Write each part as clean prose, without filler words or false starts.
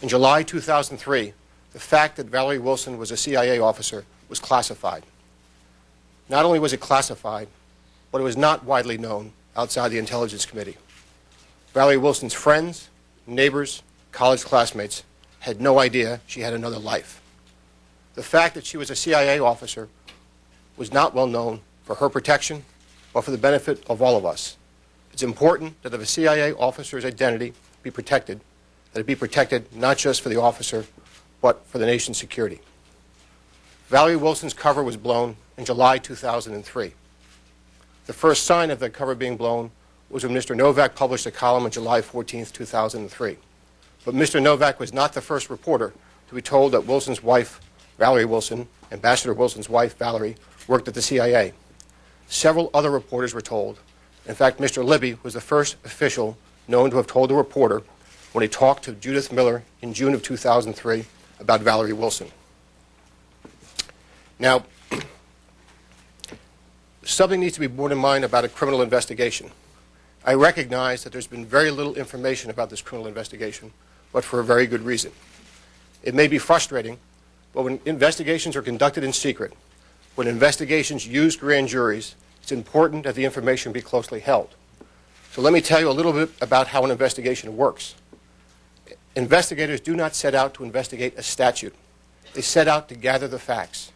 In July 2003, the fact that Valerie Wilson was a CIA officer was classified. Not only was it classified, but it was not widely known outside the Intelligence Committee. Valerie Wilson's friends, neighbors, college classmates had no idea she had another life. The fact that she was a CIA officer was not well known for her protection or for the benefit of all of us. It's important that if a CIA officer's identity be protected, that it be protected not just for the officer, but for the nation's security. Valerie Wilson's cover was blown in July 2003. The first sign of that cover being blown was when Mr. Novak published a column on July 14, 2003. But Mr. Novak was not the first reporter to be told that Wilson's wife, Valerie Wilson, Ambassador Wilson's wife, Valerie, worked at the CIA. Several other reporters were told. In fact, Mr. Libby was the first official known to have told a reporter when he talked to Judith Miller in June of 2003 about Valerie Wilson. Now, something needs to be borne in mind about a criminal investigation. I recognize that there's been very little information about this criminal investigation, but for a very good reason. It may be frustrating, but when investigations are conducted in secret, when investigations use grand juries, it's important that the information be closely held. So let me tell you a little bit about how an investigation works. Investigators do not set out to investigate a statute. They set out to gather the facts.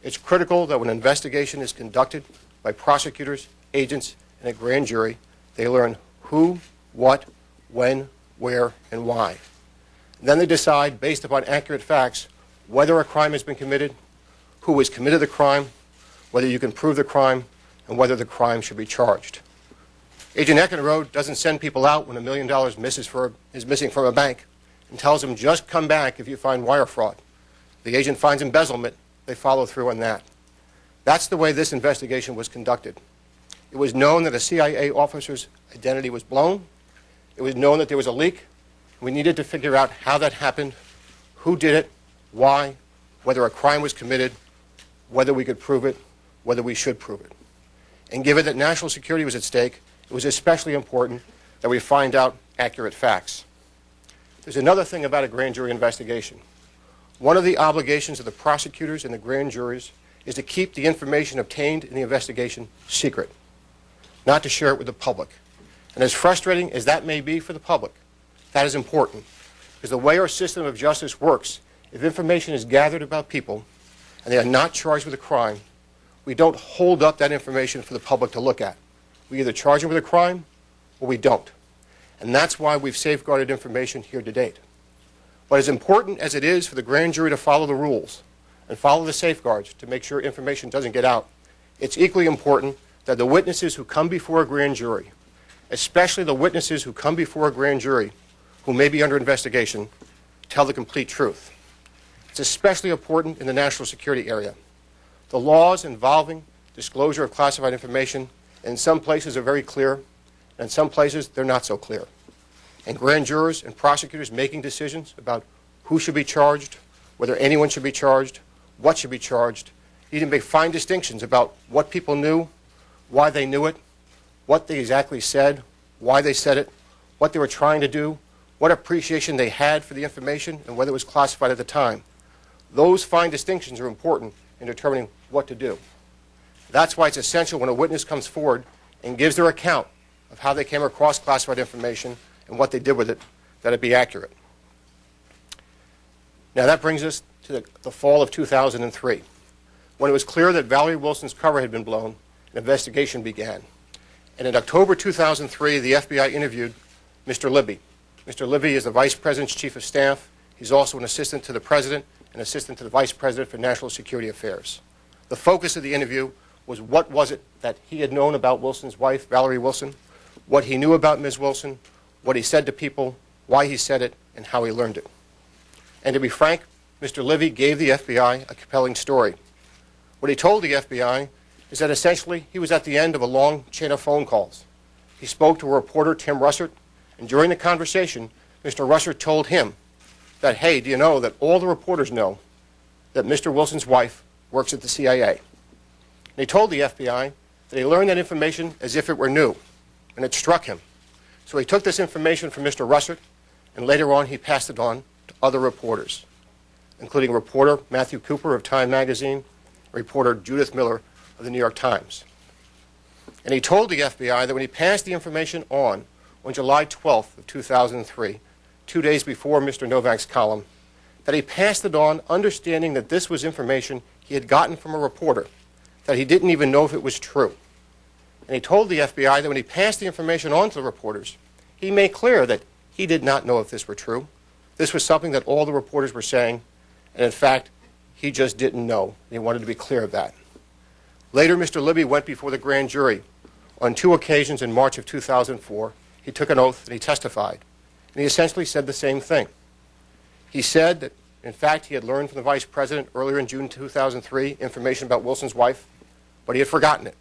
It's critical that when an investigation is conducted by prosecutors, agents, and a grand jury, they learn who, what, when, where, and why. Then they decide, based upon accurate facts, whether a crime has been committed, who has committed the crime, whether you can prove the crime, and whether the crime should be charged. Agent Eckenrode doesn't send people out when $1 million is missing from a bank and tells them, just come back if you find wire fraud. The agent finds embezzlement, they follow through on that. That's the way this investigation was conducted. It was known that a CIA officer's identity was blown. It was known that there was a leak. We needed to figure out how that happened, who did it, why, whether a crime was committed, whether we could prove it, whether we should prove it. And given that national security was at stake, it was especially important that we find out accurate facts. There's another thing about a grand jury investigation. One of the obligations of the prosecutors and the grand juries is to keep the information obtained in the investigation secret, not to share it with the public. And as frustrating as that may be for the public, that is important, because the way our system of justice works, if information is gathered about people and they are not charged with a crime, we don't hold up that information for the public to look at. We either charge them with a crime or we don't. And that's why we've safeguarded information here to date. But as important as it is for the grand jury to follow the rules and follow the safeguards to make sure information doesn't get out, it's equally important that the witnesses who come before a grand jury, especially the witnesses who come before a grand jury who may be under investigation, tell the complete truth. It's especially important in the national security area. The laws involving disclosure of classified information in some places are very clear, and in some places they're not so clear. And grand jurors and prosecutors making decisions about who should be charged, whether anyone should be charged, what should be charged, need to make fine distinctions about what people knew, why they knew it, what they exactly said, why they said it, what they were trying to do, what appreciation they had for the information, and whether it was classified at the time. Those fine distinctions are important in determining what to do. That's why it's essential when a witness comes forward and gives their account of how they came across classified information and what they did with it, that it be accurate. Now that brings us to the fall of 2003. When it was clear that Valerie Wilson's cover had been blown, an investigation began. And in October 2003, the FBI interviewed Mr. Libby. Mr. Libby is the Vice President's Chief of Staff. He's also an assistant to the President and assistant to the Vice President for National Security Affairs. The focus of the interview was what was it that he had known about Wilson's wife, Valerie Wilson, what he knew about Ms. Wilson, what he said to people, why he said it, and how he learned it. And to be frank, Mr. Libby gave the FBI a compelling story. What he told the FBI is that essentially he was at the end of a long chain of phone calls. He spoke to a reporter, Tim Russert, and during the conversation, Mr. Russert told him that, hey, do you know that all the reporters know that Mr. Wilson's wife works at the CIA? And he told the FBI that he learned that information as if it were new, and it struck him. So he took this information from Mr. Russert, and later on he passed it on to other reporters, including reporter Matthew Cooper of Time magazine, reporter Judith Miller of the New York Times. And he told the FBI that when he passed the information on July 12th of 2003, 2 days before Mr. Novak's column, that he passed it on understanding that this was information he had gotten from a reporter, that he didn't even know if it was true. And he told the FBI that when he passed the information on to the reporters, he made clear that he did not know if this were true. This was something that all the reporters were saying, and in fact, he just didn't know, and he wanted to be clear of that. Later, Mr. Libby went before the grand jury on 2 occasions in March of 2004. He took an oath and he testified, and he essentially said the same thing. He said that, in fact, he had learned from the vice president earlier in June 2003 information about Wilson's wife, but he had forgotten it.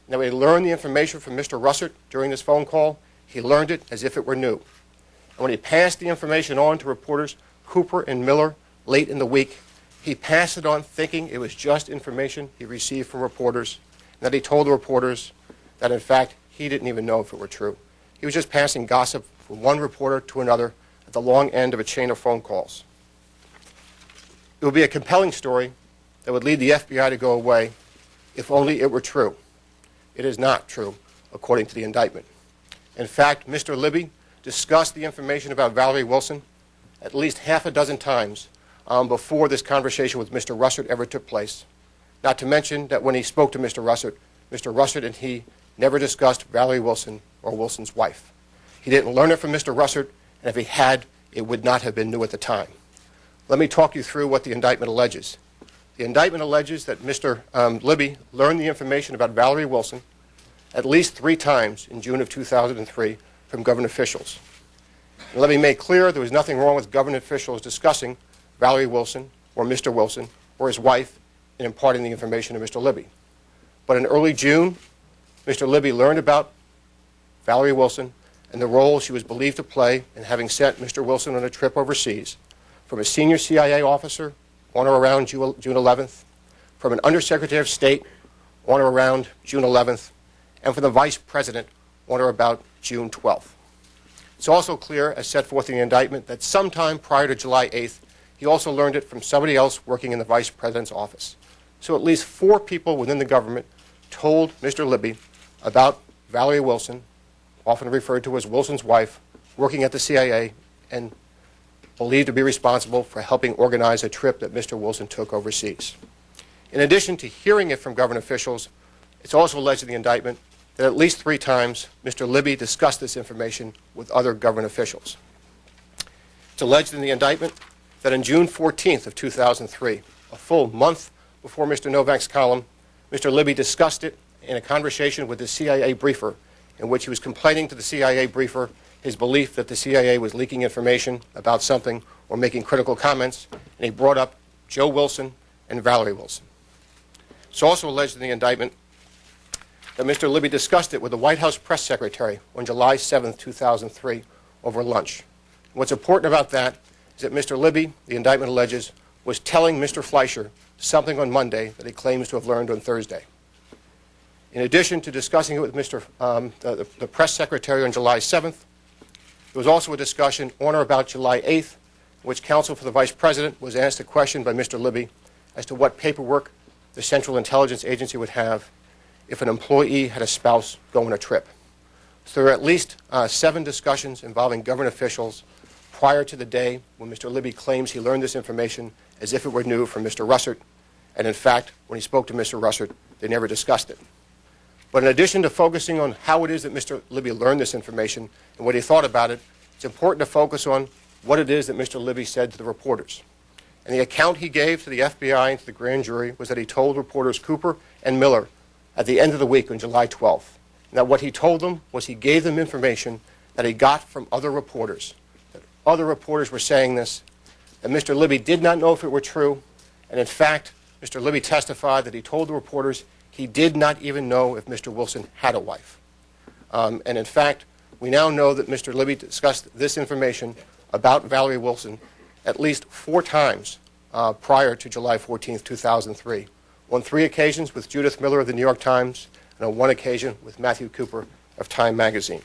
Now, when he learned the information from Mr. Russert during this phone call, he learned it as if it were new. And when he passed the information on to reporters Cooper and Miller late in the week, he passed it on thinking it was just information he received from reporters, and that he told the reporters that, in fact, he didn't even know if it were true. He was just passing gossip from one reporter to another at the long end of a chain of phone calls. It would be a compelling story that would lead the FBI to go away if only it were true. It is not true, according to the indictment. In fact, Mr. Libby discussed the information about Valerie Wilson at least half a dozen times before this conversation with Mr. Russert ever took place. Not to mention that when he spoke to Mr. Russert and he never discussed Valerie Wilson or Wilson's wife. He didn't learn it from Mr. Russert, and if he had, it would not have been new at the time. Let me talk you through what the indictment alleges. The indictment alleges that Mr. Libby learned the information about Valerie Wilson at least 3 times in June of 2003 from government officials. And let me make clear there was nothing wrong with government officials discussing Valerie Wilson or Mr. Wilson or his wife in imparting the information to Mr. Libby. But in early June, Mr. Libby learned about Valerie Wilson and the role she was believed to play in having sent Mr. Wilson on a trip overseas from a senior CIA officer on or around June 11th, from an undersecretary of state on or around June 11th, and from the vice president on or about June 12th. It's also clear, as set forth in the indictment, that sometime prior to July 8th, he also learned it from somebody else working in the vice president's office. So at least 4 people within the government told Mr. Libby about Valerie Wilson, often referred to as Wilson's wife, working at the CIA and believed to be responsible for helping organize a trip that Mr. Wilson took overseas. In addition to hearing it from government officials, it's also alleged in the indictment that at least 3 times Mr. Libby discussed this information with other government officials. It's alleged in the indictment that on June 14th of 2003, a full month before Mr. Novak's column, Mr. Libby discussed it in a conversation with the CIA briefer in which he was complaining to the CIA briefer his belief that the CIA was leaking information about something or making critical comments, and he brought up Joe Wilson and Valerie Wilson. It's also alleged in the indictment that Mr. Libby discussed it with the White House press secretary on July 7, 2003, over lunch. What's important about that is that Mr. Libby, the indictment alleges, was telling Mr. Fleischer something on Monday that he claims to have learned on Thursday. In addition to discussing it with the press secretary on July 7th, there was also a discussion on or about July 8th in which counsel for the vice president was asked a question by Mr. Libby as to what paperwork the Central Intelligence Agency would have if an employee had a spouse go on a trip. So there are at least 7 discussions involving government officials prior to the day when Mr. Libby claims he learned this information as if it were new from Mr. Russert, and in fact, when he spoke to Mr. Russert, they never discussed it. But in addition to focusing on how it is that Mr. Libby learned this information and what he thought about it, it's important to focus on what it is that Mr. Libby said to the reporters. And the account he gave to the FBI and to the grand jury was that he told reporters Cooper and Miller at the end of the week on July 12th, and that what he told them was he gave them information that he got from other reporters, that other reporters were saying this, that Mr. Libby did not know if it were true, and in fact, Mr. Libby testified that he told the reporters he did not even know if Mr. Wilson had a wife. And in fact, we now know that Mr. Libby discussed this information about Valerie Wilson at least 4 times prior to July 14th, 2003, on 3 occasions with Judith Miller of the New York Times, and on 1 occasion with Matthew Cooper of Time magazine.